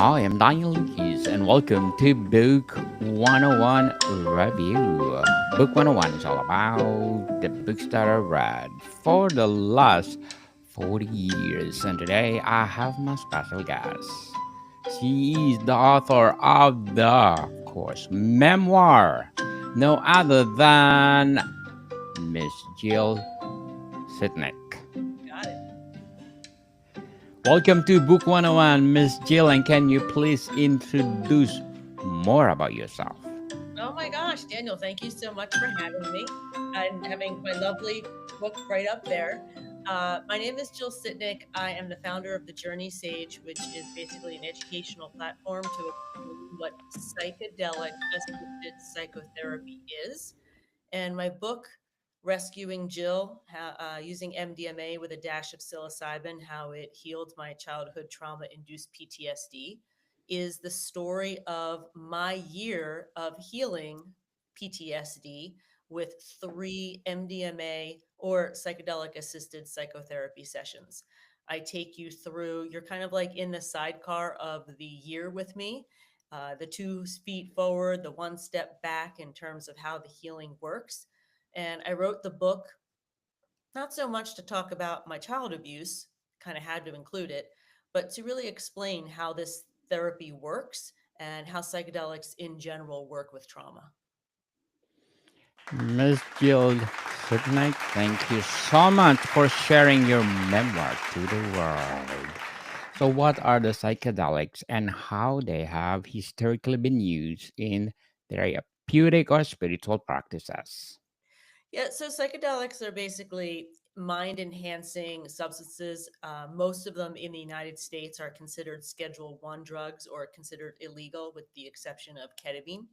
I am Daniel Lucas, and welcome to Book 101 Review. Book 101 is all about the books that I read for the last 40 years, and today I have my special guest. She is the author of the, of course, memoir, no other than Miss Jill Sitnick. Got it. Welcome to Book 101, Miss Jill, and can you please introduce more about yourself? Oh my gosh, Daniel, thank you so much for having me and having my lovely book right up there. My name is Jill Sitnick. I am the founder of the Journey Sage, which is basically an educational platform to explain what psychedelic assisted psychotherapy is. And my book, Rescuing Jill, using MDMA with a dash of psilocybin, how it healed my childhood trauma induced PTSD, is the story of my year of healing PTSD with 3 MDMA or psychedelic assisted psychotherapy sessions. I take you through, you're kind of like in the sidecar of the year with me, the 2 feet forward, the 1 step back in terms of how the healing works. And I wrote the book not so much to talk about my child abuse, kind of had to include it, but to really explain how this therapy works and how psychedelics in general work with trauma. Miss Jill Sitnick, thank you so much for sharing your memoir to the world. So, what are the psychedelics and how they have historically been used in therapeutic or spiritual practices? Yeah, so psychedelics are basically mind enhancing substances. Most of them in the United States are considered Schedule 1 drugs or considered illegal, with the exception of ketamine.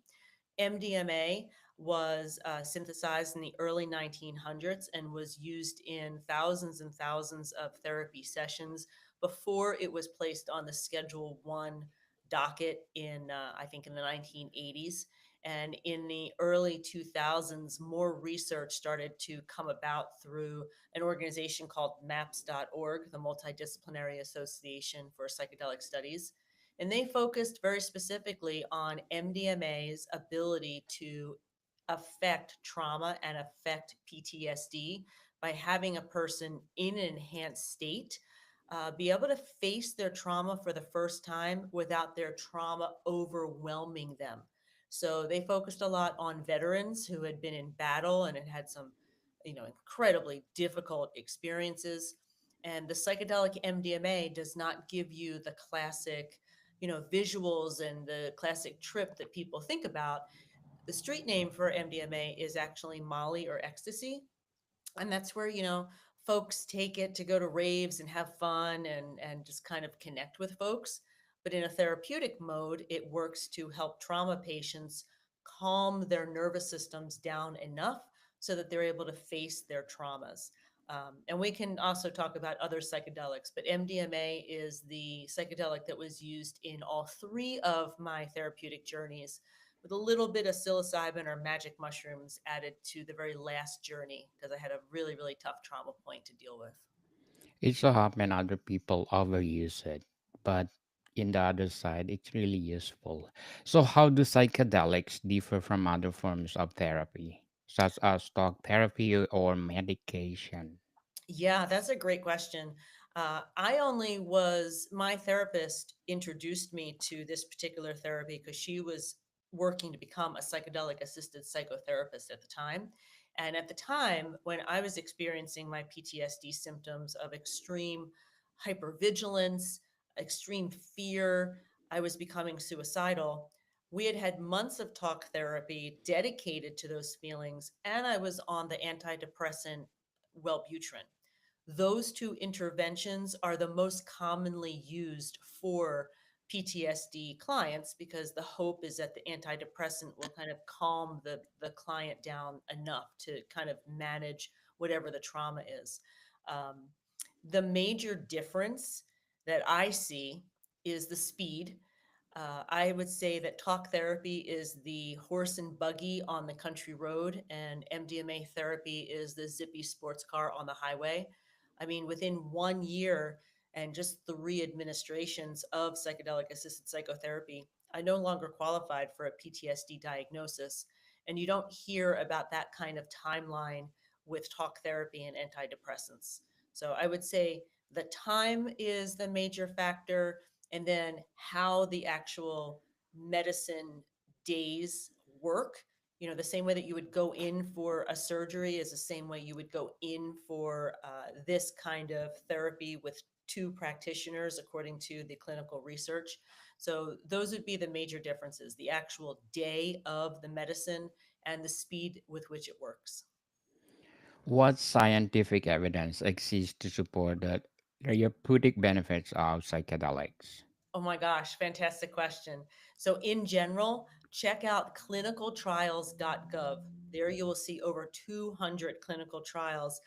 MDMA was synthesized in the early 1900s and was used in thousands and thousands of therapy sessions before it was placed on the Schedule 1 docket in, I think, in the 1980s. And in the early 2000s, more research started to come about through an organization called MAPS.org, the Multidisciplinary Association for Psychedelic Studies. And they focused very specifically on MDMA's ability to affect trauma and affect PTSD by having a person in an enhanced state be able to face their trauma for the first time without their trauma overwhelming them. So they focused a lot on veterans who had been in battle and had some, incredibly difficult experiences. And the psychedelic MDMA does not give you the classic, visuals and the classic trip that people think about. The street name for MDMA is actually Molly or ecstasy, and that's where folks take it to go to raves and have fun and just kind of connect with folks. But in a therapeutic mode, it works to help trauma patients calm their nervous systems down enough so that they're able to face their traumas. And we can also talk about other psychedelics, but MDMA is the psychedelic that was used in all 3 of my therapeutic journeys, with a little bit of psilocybin or magic mushrooms added to the very last journey because I had a really, really tough trauma point to deal with. It so happens other people overuse it, but in the other side, it's really useful. So, how do psychedelics differ from other forms of therapy, such as talk therapy or medication? Yeah, that's a great question. My therapist introduced me to this particular therapy because she was working to become a psychedelic assisted psychotherapist at the time. And at the time, when I was experiencing my PTSD symptoms of extreme hypervigilance, extreme fear, I was becoming suicidal. We had had months of talk therapy dedicated to those feelings, and I was on the antidepressant Wellbutrin. Those 2 interventions are the most commonly used for PTSD clients because the hope is that the antidepressant will kind of calm the client down enough to kind of manage whatever the trauma is. Um, the major difference that I see is the speed. I would say that talk therapy is the horse and buggy on the country road, and MDMA therapy is the zippy sports car on the highway. I mean, within 1 year, and just 3 administrations of psychedelic assisted psychotherapy, I no longer qualified for a PTSD diagnosis. And you don't hear about that kind of timeline with talk therapy and antidepressants. So I would say the time is the major factor, and then how the actual medicine days work. The same way that you would go in for a surgery is the same way you would go in for this kind of therapy with two practitioners, according to the clinical research. So, those would be the major differences: the actual day of the medicine and the speed with which it works. What scientific evidence exists to support the therapeutic benefits of psychedelics? Oh my gosh, fantastic question. So, in general, check out clinicaltrials.gov. There you will see over 200 clinical trials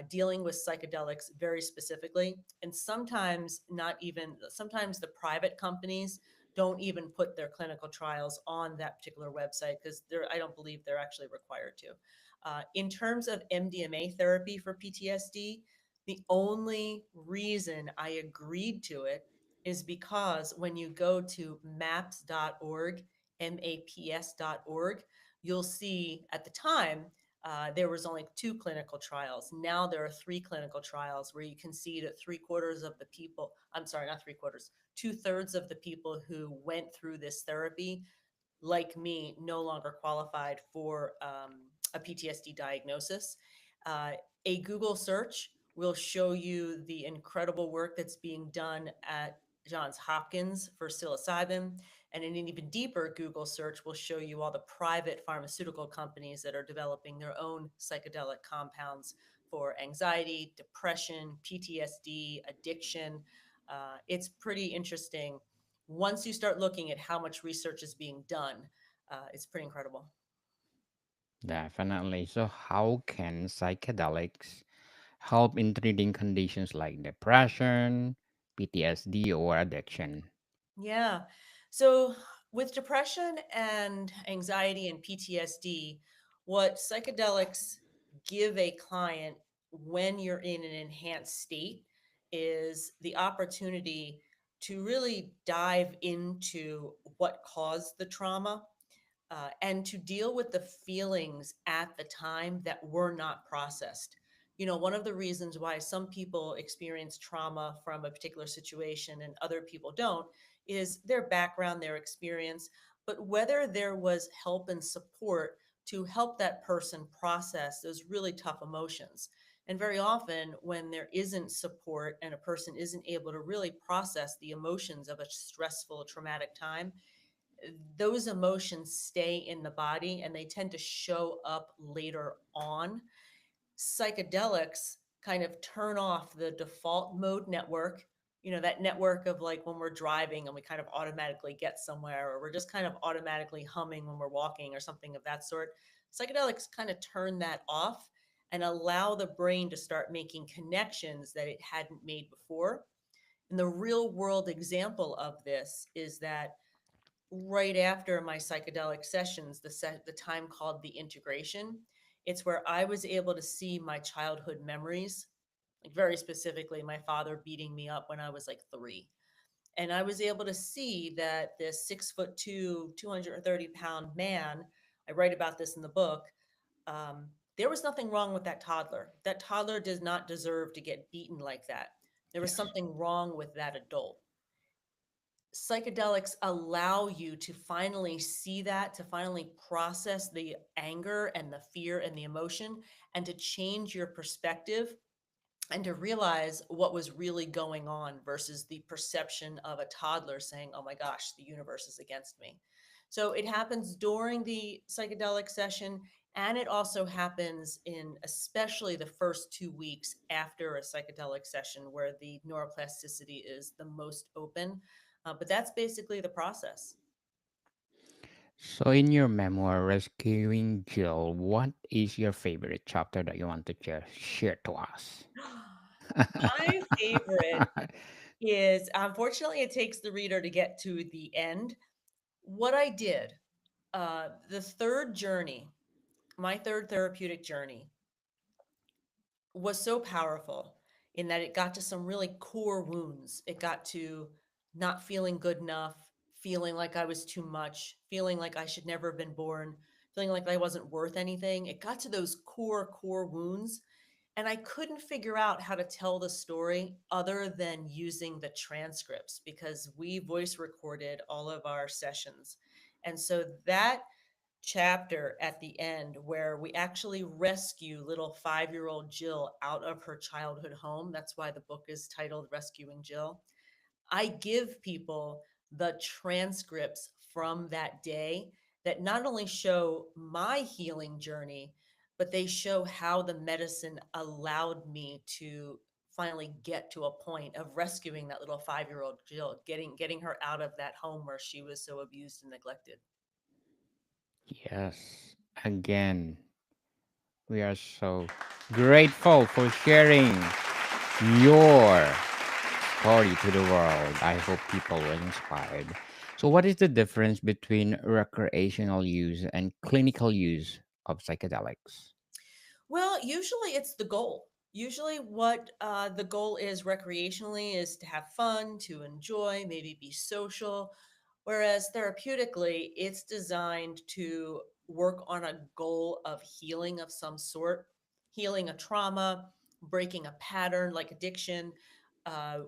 dealing with psychedelics very specifically. And sometimes, not even, sometimes the private companies don't even put their clinical trials on that particular website because I don't believe they're actually required to. In terms of MDMA therapy for PTSD, the only reason I agreed to it is because when you go to maps.org, maps.org, you'll see at the time there was only 2 clinical trials. Now there are 3 clinical trials where you can see that 3/4 of the people, I'm sorry, not 3/4, 2/3 of the people who went through this therapy, like me, no longer qualified for a PTSD diagnosis. Uh, a Google search will show you the incredible work that's being done at Johns Hopkins for psilocybin. And an even deeper Google search will show you all the private pharmaceutical companies that are developing their own psychedelic compounds for anxiety, depression, PTSD, addiction. It's pretty interesting. Once you start looking at how much research is being done, it's pretty incredible. Definitely. So, how can psychedelics help in treating conditions like depression, PTSD, or addiction? Yeah. So, with depression and anxiety and PTSD, what psychedelics give a client when you're in an enhanced state is the opportunity to really dive into what caused the trauma, and to deal with the feelings at the time that were not processed. One of the reasons why some people experience trauma from a particular situation and other people don't is their background, their experience, but whether there was help and support to help that person process those really tough emotions. And very often, when there isn't support and a person isn't able to really process the emotions of a stressful, traumatic time, those emotions stay in the body and they tend to show up later on. Psychedelics kind of turn off the default mode network, that network of like when we're driving and we kind of automatically get somewhere, or we're just kind of automatically humming when we're walking or something of that sort. Psychedelics kind of turn that off and allow the brain to start making connections that it hadn't made before. And the real world example of this is that right after my psychedelic sessions, the time called the integration, it's where I was able to see my childhood memories, like very specifically my father beating me up when I was like 3. And I was able to see that this 6'2", 230-pound man, I write about this in the book, there was nothing wrong with that toddler. That toddler does not deserve to get beaten like that. There was Yes. something wrong with that adult. Psychedelics allow you to finally see that, to finally process the anger and the fear and the emotion, and to change your perspective and to realize what was really going on versus the perception of a toddler saying, "Oh my gosh, the universe is against me." So it happens during the psychedelic session, and it also happens in especially the first 2 weeks after a psychedelic session where the neuroplasticity is the most open. But that's basically the process. So, in your memoir, Rescuing Jill, what is your favorite chapter that you want to share to us? My favorite is, unfortunately, it takes the reader to get to the end. What I did, the third journey, my third therapeutic journey, was so powerful. in that it got to some really core wounds. It got to not feeling good enough, feeling like I was too much, feeling like I should never have been born, feeling like I wasn't worth anything. It got to those core wounds. And I couldn't figure out how to tell the story other than using the transcripts because we voice recorded all of our sessions. And so that chapter at the end where we actually rescue little 5-year-old Jill out of her childhood home. That's why the book is titled Rescuing Jill. I give people the transcripts from that day that not only show my healing journey, but they show how the medicine allowed me to finally get to a point of rescuing that little 5-year-old Jill, getting her out of that home where she was so abused and neglected. Yes. Again, we are so grateful for sharing your story to the world. I hope people were inspired. So, what is the difference between recreational use and clinical use of psychedelics? Well, usually it's the goal. Usually, what the goal is recreationally is to have fun, to enjoy, maybe be social. Whereas therapeutically, it's designed to work on a goal of healing of some sort, healing a trauma, breaking a pattern like addiction,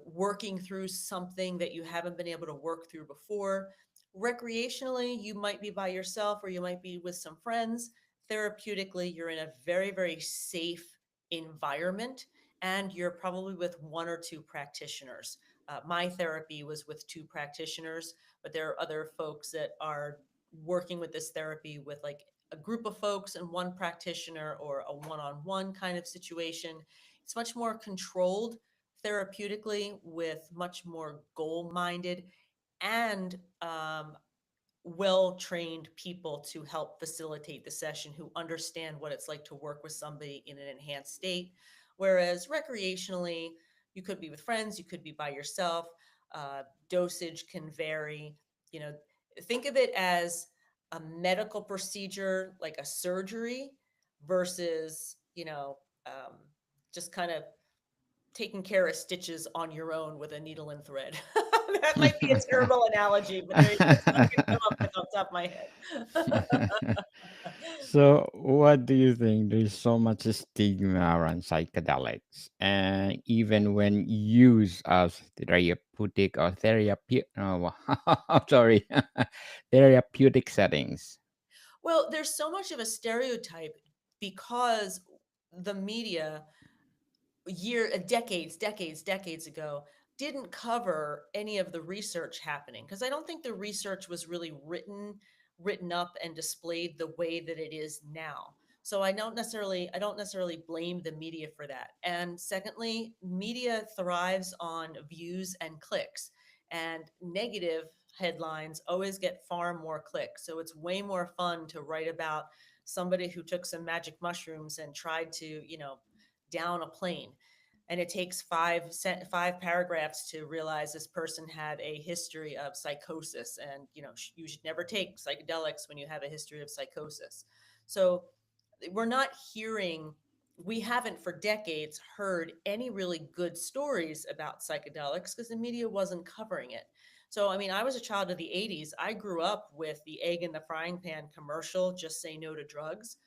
working through something that you haven't been able to work through before. Recreationally, you might be by yourself or you might be with some friends. Therapeutically, you're in a very safe environment and you're probably with one or two practitioners. My therapy was with two practitioners, but there are other folks that are working with this therapy with like a group of folks and one practitioner or a one-on-one kind of situation. It's much more controlled therapeutically with much more goal-minded and well trained people to help facilitate the session who understand what it's like to work with somebody in an enhanced state. Whereas recreationally, you could be with friends, you could be by yourself. Dosage can vary. You know, think of it as a medical procedure like a surgery versus, just kind of taking care of stitches on your own with a needle and thread. That might be a terrible analogy, but that's what I can come up with off the top of my head. So, what do you think? There's so much stigma around psychedelics, and even when used as therapeutic or therapy, oh, sorry, therapeutic settings. Well, there's so much of a stereotype because the media decades ago didn't cover any of the research happening because I don't think the research was really written up and displayed the way that it is now. So I don't necessarily blame the media for that. And secondly, media thrives on views and clicks, and negative headlines always get far more clicks. So it's way more fun to write about somebody who took some magic mushrooms and tried to, down a plane, and it takes five paragraphs to realize this person had a history of psychosis, and you should never take psychedelics when you have a history of psychosis. So we're not hearing we haven't for decades heard any really good stories about psychedelics because the media wasn't covering it. So I mean, I was a child of the 80s. I grew up with the egg in the frying pan commercial, just say no to drugs.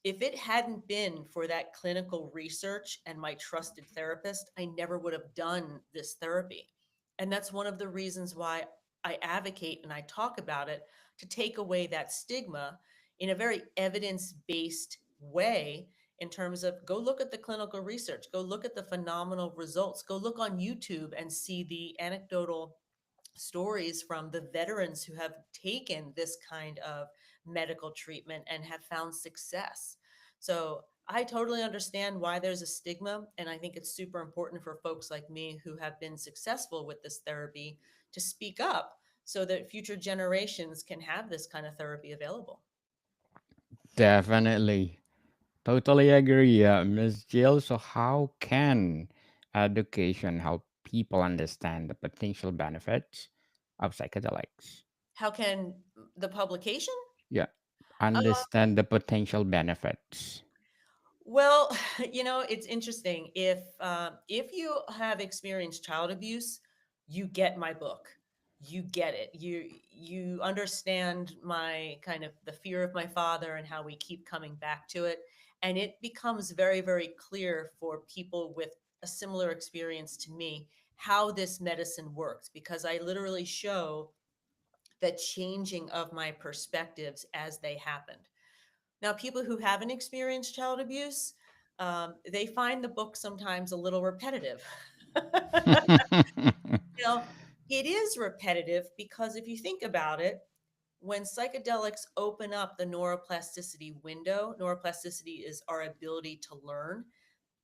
If it hadn't been for that clinical research and my trusted therapist, I never would have done this therapy. And that's one of the reasons why I advocate and I talk about it, to take away that stigma in a very evidence based way, in terms of go look at the clinical research, go look at the phenomenal results, go look on YouTube and see the anecdotal stories from the veterans who have taken this kind of medical treatment and have found success. So I totally understand why there's a stigma. And I think it's super important for folks like me who have been successful with this therapy to speak up so that future generations can have this kind of therapy available. Definitely, totally agree, Miss Jill. So, how can education help people understand the potential benefits of psychedelics? How can the publication? Yeah, Uh, understand the potential benefits. Well, it's interesting. If you have experienced child abuse, you get my book. You get it. You understand my kind of the fear of my father and how we keep coming back to it, and it becomes very, very clear for people with a similar experience to me how this medicine works because I literally show the changing of my perspectives as they happened. Now, people who haven't experienced child abuse, they find the book sometimes a little repetitive. you know, it is repetitive because if you think about it, when psychedelics open up the neuroplasticity window, neuroplasticity is our ability to learn.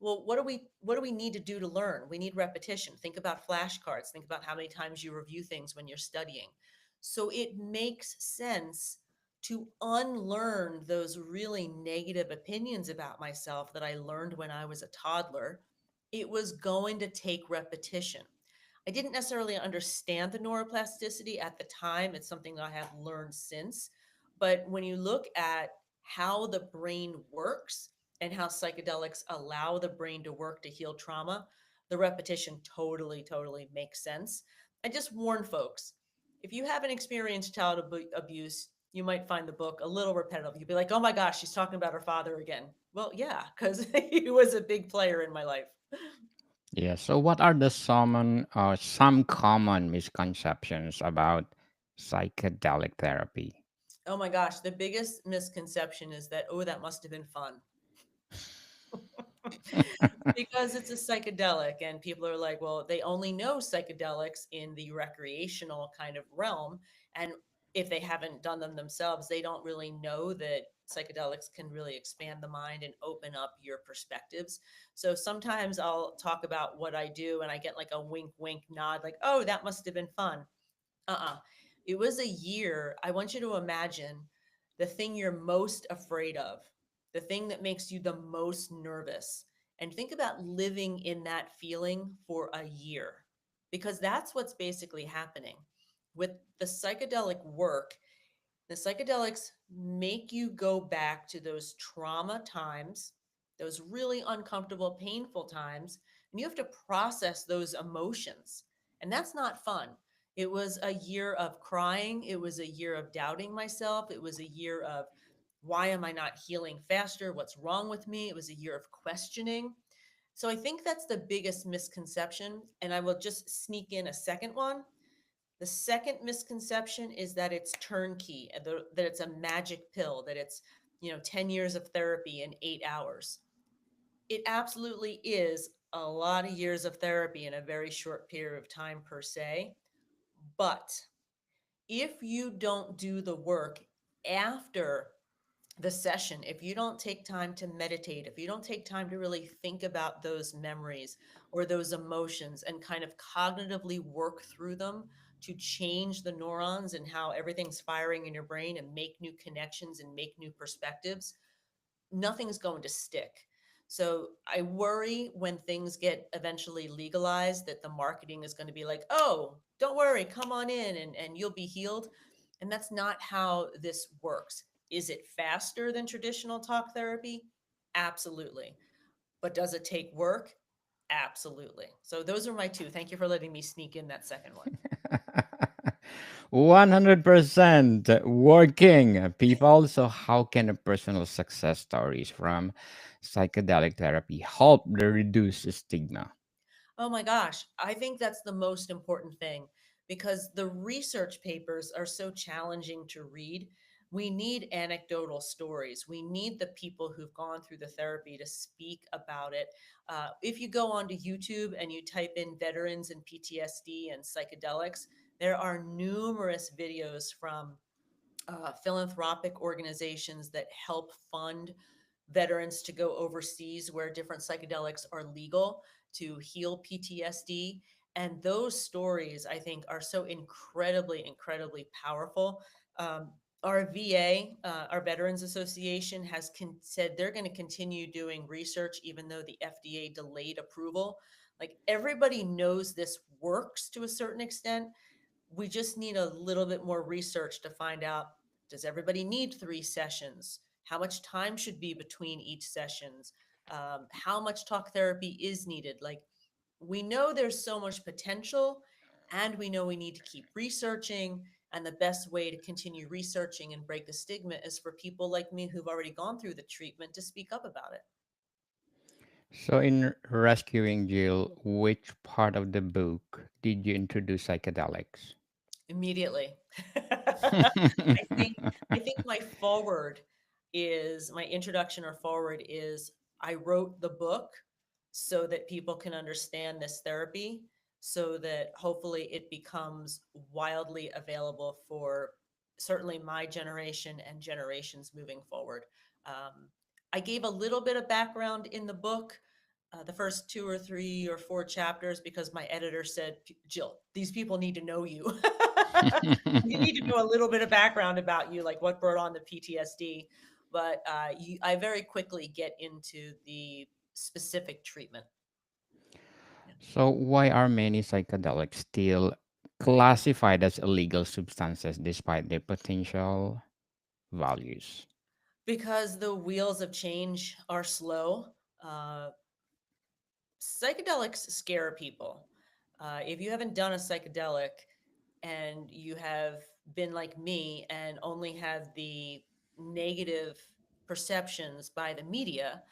Well, what do we need to do to learn? We need repetition. Think about flashcards. Think about how many times you review things when you're studying. So it makes sense to unlearn those really negative opinions about myself that I learned when I was a toddler. It was going to take repetition. I didn't necessarily understand the neuroplasticity at the time. It's something that I have learned since. But when you look at how the brain works and how psychedelics allow the brain to work to heal trauma, the repetition totally, totally makes sense. I just warn folks if you haven't experienced child abuse, you might find the book a little repetitive. You'll be like, oh my gosh, she's talking about her father again. Well, yeah, because he was a big player in my life. Yeah. So, what are the some common misconceptions about psychedelic therapy? Oh my gosh, the biggest misconception is that, oh, that must have been fun. Because it's a psychedelic, and people are like, well, they only know psychedelics in the recreational kind of realm. And if they haven't done them themselves, they don't really know that psychedelics can really expand the mind and open up your perspectives. So sometimes I'll talk about what I do, and I get like a wink, wink nod, like, oh, that must have been fun. Uh-uh. It was a year. I want you to imagine the thing you're most afraid of, the thing that makes you the most nervous, and think about living in that feeling for a year, because that's what's basically happening with the psychedelic work. The psychedelics make you go back to those trauma times, those really uncomfortable, painful times, and you have to process those emotions. And that's not fun. It was a year of crying. It was a year of doubting myself. It was a year of why am I not healing faster? What's wrong with me? It was a year of questioning. So I think that's the biggest misconception. And I will just sneak in a second one. The second misconception is that it's turnkey, that it's a magic pill, that it's, 10 years of therapy in 8 hours. It absolutely is a lot of years of therapy in a very short period of time, per se. But if you don't do the work after the session, if you don't take time to meditate, if you don't take time to really think about those memories or those emotions and kind of cognitively work through them to change the neurons and how everything's firing in your brain and make new connections and make new perspectives, nothing's going to stick. So I worry when things get eventually legalized that the marketing is going to be like, oh, don't worry, come on in and you'll be healed. And that's not how this works. Is it faster than traditional talk therapy? Absolutely. But does it take work? Absolutely. So those are my two. Thank you for letting me sneak in that second one. 100% working people. So, how can a personal success stories from psychedelic therapy help to reduce stigma? Oh my gosh, I think that's the most important thing because the research papers are so challenging to read. We need anecdotal stories. We need the people who've gone through the therapy to speak about it. If you go onto YouTube and you type in veterans and PTSD and psychedelics, there are numerous videos from philanthropic organizations that help fund veterans to go overseas where different psychedelics are legal to heal PTSD. And those stories, I think, are so incredibly, incredibly powerful. Our VA, our Veterans Association, has said they're going to continue doing research, even though the FDA delayed approval. Like everybody knows this works to a certain extent. We just need a little bit more research to find out, does everybody need 3 sessions? How much time should be between each sessions? how much talk therapy is needed. Like, we know there's so much potential, and we know we need to keep researching. And the best way to continue researching and break the stigma is for people like me who've already gone through the treatment to speak up about it So, in rescuing Jill, which part of the book did you introduce psychedelics? immediately. I think my forward is my introduction, or forward is, I wrote the book so that people can understand this therapy, so that hopefully it becomes wildly available for certainly my generation and generations moving forward. Um, I gave a little bit of background in the book, the first 2 or 3 or 4 chapters, because my editor said, Jill, these people need to know you. You need to know a little bit of background about you, like what brought on the PTSD. But I very quickly get into the specific treatment. Yeah. So, why are many psychedelics still classified as illegal substances despite their potential values? Because the wheels of change are slow. Uh, Psychedelics scare people. If you haven't done a psychedelic and you have been like me and only had the negative perceptions by the media,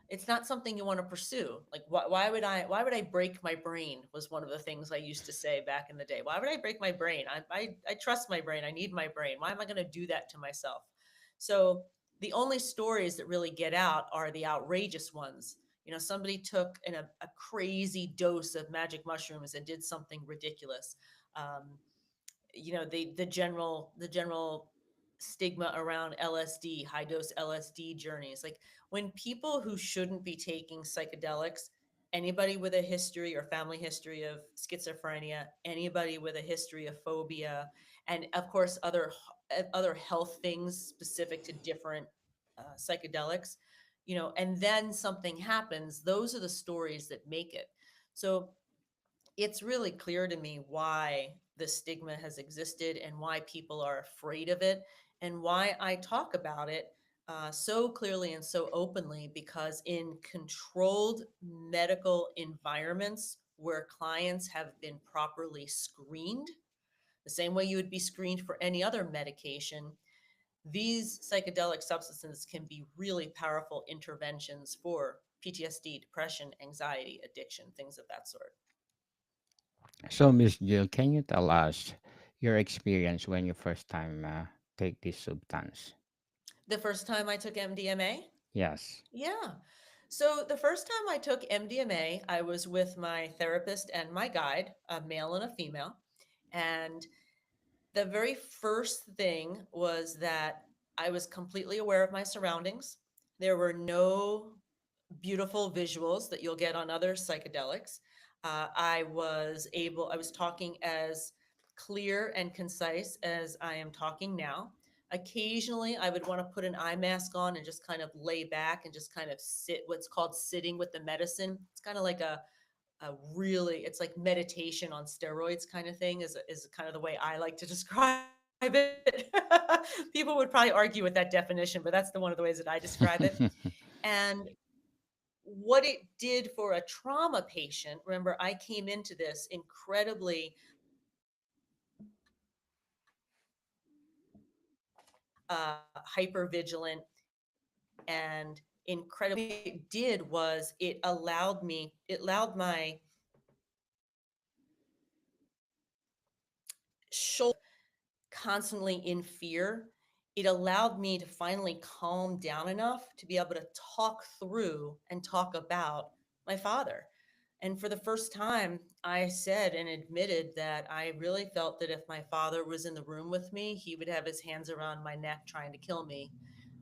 it's not something you want to pursue. Like, why would I break my brain, was one of the things I used to say back in the day. Why would I break my brain? I trust my brain. I need my brain. Why am I going to do that to myself? So the only stories that really get out are the outrageous ones. Somebody took a crazy dose of magic mushrooms and did something ridiculous. um, the general stigma around LSD, high dose LSD journeys. Like, when people who shouldn't be taking psychedelics, anybody with a history or family history of schizophrenia, anybody with a history of phobia, and of course other health things specific to different psychedelics, and then something happens, those are the stories that make it. So it's really clear to me why the stigma has existed and why people are afraid of it, and why I talk about it so clearly and so openly, because in controlled medical environments where clients have been properly screened, the same way you would be screened for any other medication, these psychedelic substances can be really powerful interventions for PTSD, depression, anxiety, addiction, things of that sort. So, Miss Jill, can you tell us your experience when you first time take this substance? The first time I took MDMA? Yes. Yeah. So the first time I took MDMA, I was with my therapist and my guide, a male and a female. And the very first thing was that I was completely aware of my surroundings. There were no beautiful visuals that you'll get on other psychedelics. I was talking as clear and concise as I am talking now. Occasionally, I would want to put an eye mask on and just kind of lay back and just kind of sit, what's called sitting with the medicine. It's kind of like it's like meditation on steroids kind of thing, is kind of the way I like to describe it. People would probably argue with that definition, but that's one of the ways that I describe it. And what it did for a trauma patient, remember, I came into this incredibly hyper vigilant and incredibly, it did was it allowed my shoulder constantly in fear. It allowed me to finally calm down enough to be able to talk through and talk about my father. And for the first time, I said and admitted that I really felt that if my father was in the room with me, he would have his hands around my neck trying to kill me,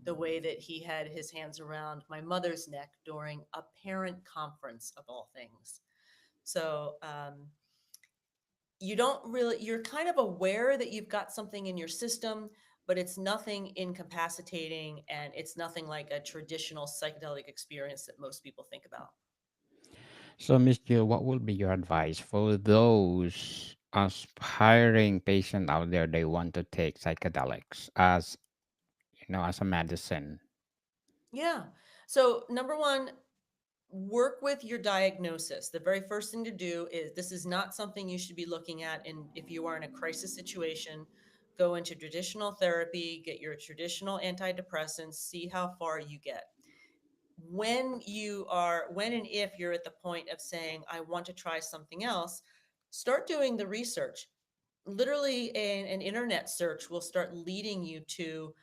the way that he had his hands around my mother's neck during a parent conference, of all things. So, you're kind of aware that you've got something in your system, but it's nothing incapacitating, and it's nothing like a traditional psychedelic experience that most people think about. So, Miss Jill, what will be your advice for those aspiring patient out there they want to take psychedelics as as a medicine? Yeah. So, number one, work with your diagnosis. The very first thing to do is, this is not something you should be looking at. And if you are in a crisis situation, go into traditional therapy, get your traditional antidepressants, see how far you get. When and if you're at the point of saying, I want to try something else, start doing the research. Literally, an internet search will start leading you to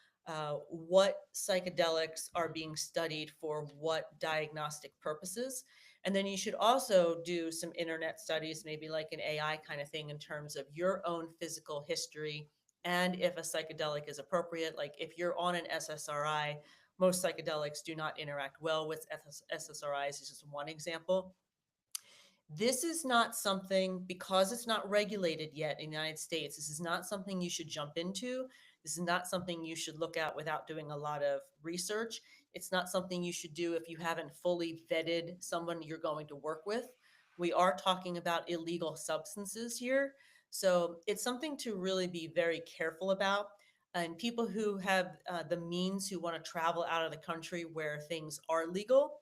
what psychedelics are being studied for what diagnostic purposes. And then you should also do some internet studies, maybe like an AI kind of thing, in terms of your own physical history and if a psychedelic is appropriate. Like if you're on an SSRI, most psychedelics do not interact well with SSRIs. Is just one example. This is not something, because it's not regulated yet in the United States, this is not something you should jump into. This is not something you should look at without doing a lot of research. It's not something you should do if you haven't fully vetted someone you're going to work with. We are talking about illegal substances here. So it's something to really be very careful about. And people who have the means, who want to travel out of the country where things are legal,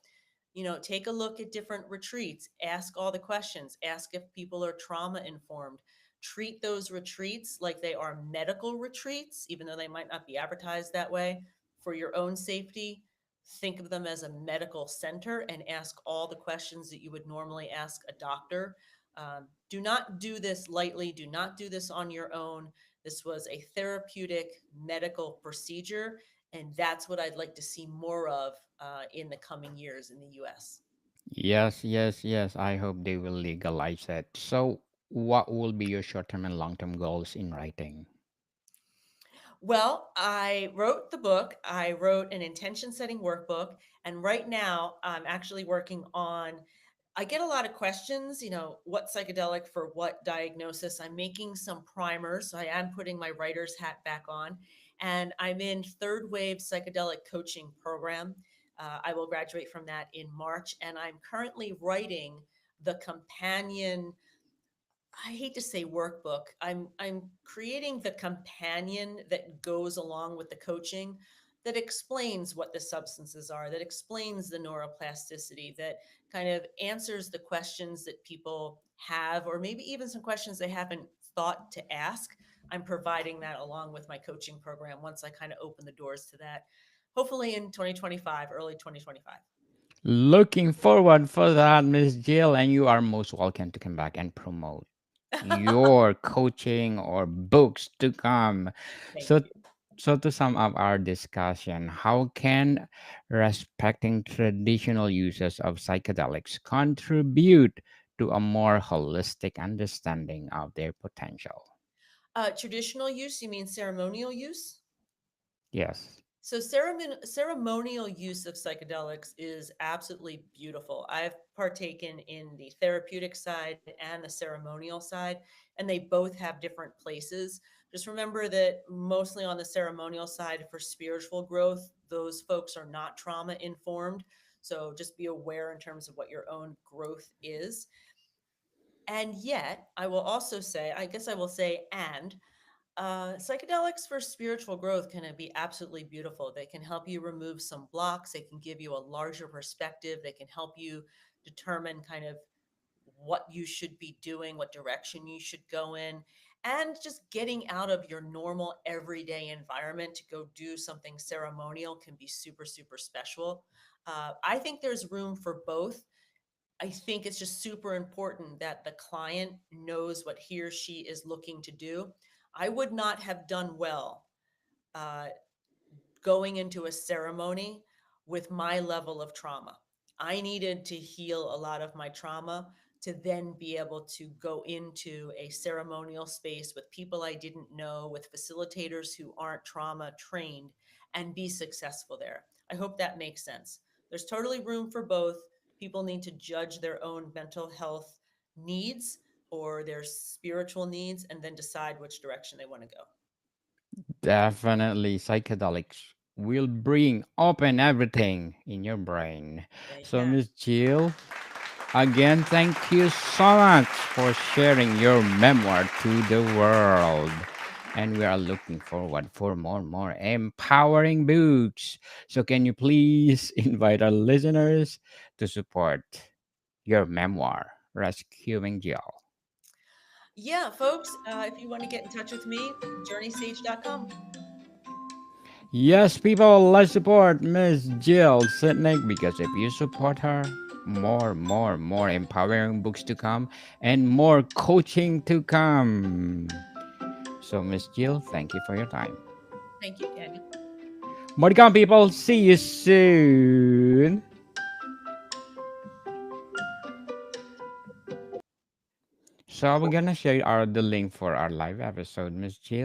take a look at different retreats, ask all the questions, ask if people are trauma informed. Treat those retreats like they are medical retreats, even though they might not be advertised that way. For your own safety, think of them as a medical center and ask all the questions that you would normally ask a doctor. Do not do this lightly. Do not do this on your own. This was a therapeutic medical procedure, and that's what I'd like to see more of in the coming years in the US. Yes, yes, yes. I hope they will legalize it. So, what will be your short term and long term goals in writing? Well, I wrote the book. I wrote an intention setting workbook. And right now, I'm actually working on. I get a lot of questions, what psychedelic for what diagnosis. I'm making some primers. So I am putting my writer's hat back on. And I'm in third wave psychedelic coaching program. I will graduate from that in March. And I'm currently writing the companion. I hate to say workbook. I'm creating the companion that goes along with the coaching, that explains what the substances are, that explains the neuroplasticity, that kind of answers the questions that people have, or maybe even some questions they haven't thought to ask. I'm providing that along with my coaching program once I kind of open the doors to that, hopefully in 2025, early 2025. Looking forward for that, Miss Jill, and you are most welcome to come back and promote your coaching or books to come. Thank So, you. so to sum up our discussion, how can respecting traditional uses of psychedelics contribute to a more holistic understanding of their potential? Traditional use, you mean ceremonial use? Yes. So ceremonial use of psychedelics is absolutely beautiful. I've partaken in the therapeutic side and the ceremonial side, and they both have different places. Just remember that mostly on the ceremonial side for spiritual growth, those folks are not trauma informed. So just be aware in terms of what your own growth is. And yet, I will also say, I guess I will say, and psychedelics for spiritual growth can be absolutely beautiful. They can help you remove some blocks. They can give you a larger perspective. They can help you determine kind of what you should be doing, what direction you should go in, and just getting out of your normal everyday environment to go do something ceremonial can be super, super special. I think there's room for both. I think it's just super important that the client knows what he or she is looking to do. I would not have done well uh, going into a ceremony with my level of trauma. I needed to heal a lot of my trauma to then be able to go into a ceremonial space with people I didn't know, with facilitators who aren't trauma trained, and be successful there. I hope that makes sense. There's totally room for both. People need to judge their own mental health needs or their spiritual needs and then decide which direction they want to go. Definitely, psychedelics will bring open everything in your brain. They So, can. Miss Jill, again, thank you so much for sharing your memoir to the world. And we are looking forward for more empowering books. So, can you please invite our listeners to support your memoir, Rescuing Jill? Yeah, folks, if you want to get in touch with me, journeysage.com. Yes, people, let's support Miss Jill Sitnick because if you support her, more empowering books to come and more coaching to come. So, Miss Jill, thank you for your time. Thank you, Daniel. More to come, people. See you soon. So, we're gonna share the link for our live episode, Miss Jill.